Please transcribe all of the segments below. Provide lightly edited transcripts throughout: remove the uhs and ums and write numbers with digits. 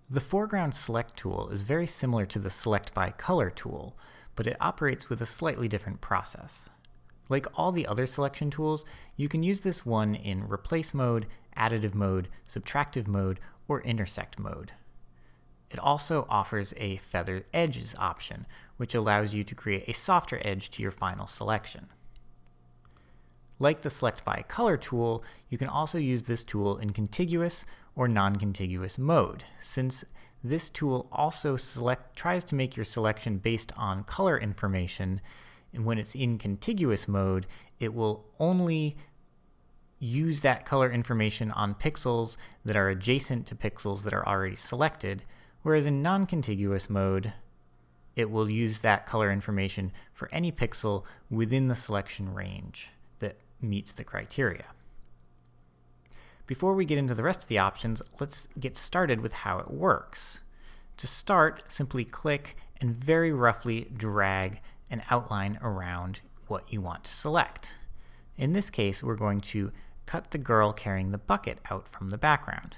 The foreground select tool is very similar to the select by color tool, but it operates with a slightly different process. Like all the other selection tools, you can use this one in replace mode, additive mode, subtractive mode, or intersect mode. It also offers a feather edges option, which allows you to create a softer edge to your final selection. Like the select by color tool, you can also use this tool in contiguous or non-contiguous mode, since this tool also tries to make your selection based on color information, and when it's in contiguous mode, it will only use that color information on pixels that are adjacent to pixels that are already selected, whereas in non-contiguous mode, it will use that color information for any pixel within the selection range that meets the criteria. Before we get into the rest of the options, let's get started with how it works. To start, simply click and very roughly drag an outline around what you want to select. In this case, we're going to cut the girl carrying the bucket out from the background.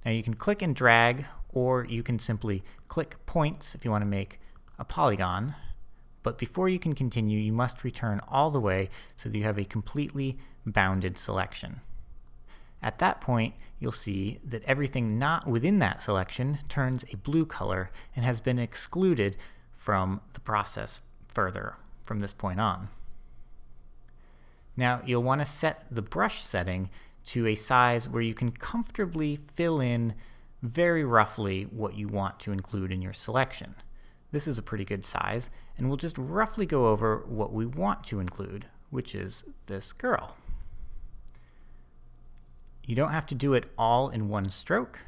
Now you can click and drag, or you can simply click points if you want to make a polygon, but before you can continue, you must return all the way so that you have a completely bounded selection. At that point, you'll see that everything not within that selection turns a blue color and has been excluded from the process further from this point on. Now, you'll want to set the brush setting to a size where you can comfortably fill in very roughly what you want to include in your selection. This is a pretty good size, and we'll just roughly go over what we want to include, which is this girl. You don't have to do it all in one stroke.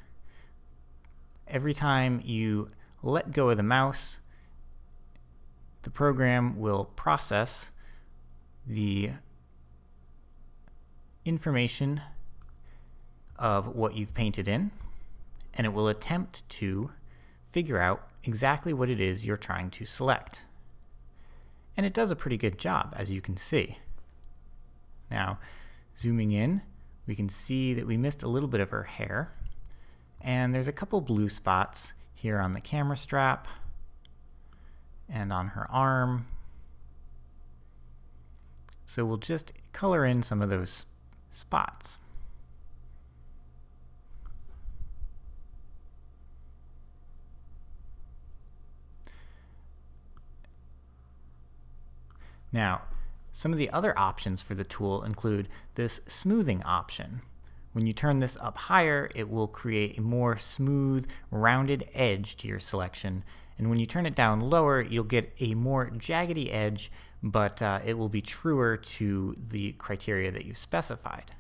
Every time you let go of the mouse, the program will process the information of what you've painted in, and it will attempt to figure out exactly what it is you're trying to select. And it does a pretty good job, as you can see. Now, zooming in, we can see that we missed a little bit of her hair, and there's a couple blue spots here on the camera strap and on her arm. So we'll just color in some of those spots. Now, some of the other options for the tool include this smoothing option. When you turn this up higher, it will create a more smooth, rounded edge to your selection, and when you turn it down lower, you'll get a more jaggedy edge, but it will be truer to the criteria that you've specified.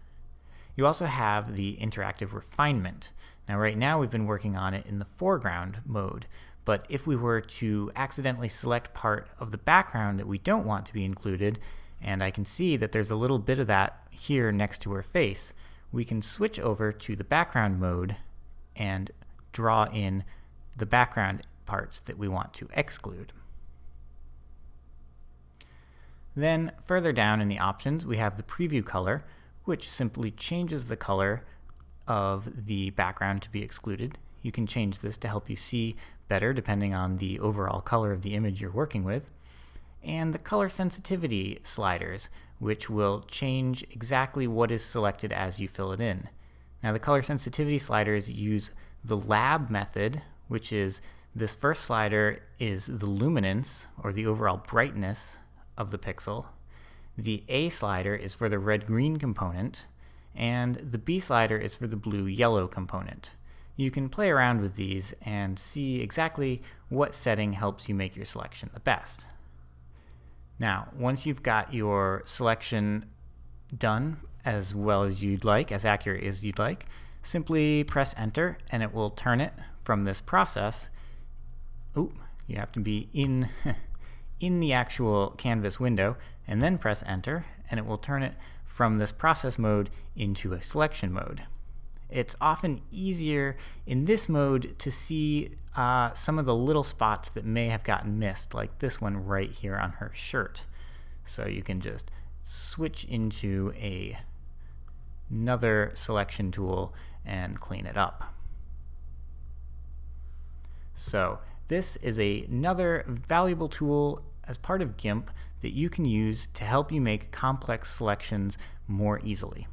You also have the interactive refinement. Now, right now we've been working on it in the foreground mode, but if we were to accidentally select part of the background that we don't want to be included, and I can see that there's a little bit of that here next to her face, we can switch over to the background mode and draw in the background parts that we want to exclude. Then further down in the options, we have the preview color, which simply changes the color of the background to be excluded. You can change this to help you see better depending on the overall color of the image you're working with. And the color sensitivity sliders, which will change exactly what is selected as you fill it in. Now, the color sensitivity sliders use the lab method, which is this first slider is the luminance, or the overall brightness of the pixel. The A slider is for the red-green component, and the B slider is for the blue-yellow component. You can play around with these and see exactly what setting helps you make your selection the best. Now, once you've got your selection done as well as you'd like, as accurate as you'd like, simply press enter and it will turn it from this process. You have to be in the actual canvas window, and then press enter and it will turn it from this process mode into a selection mode. It's often easier in this mode to see some of the little spots that may have gotten missed, like this one right here on her shirt. So you can just switch into another selection tool and clean it up. So this is another valuable tool as part of GIMP that you can use to help you make complex selections more easily.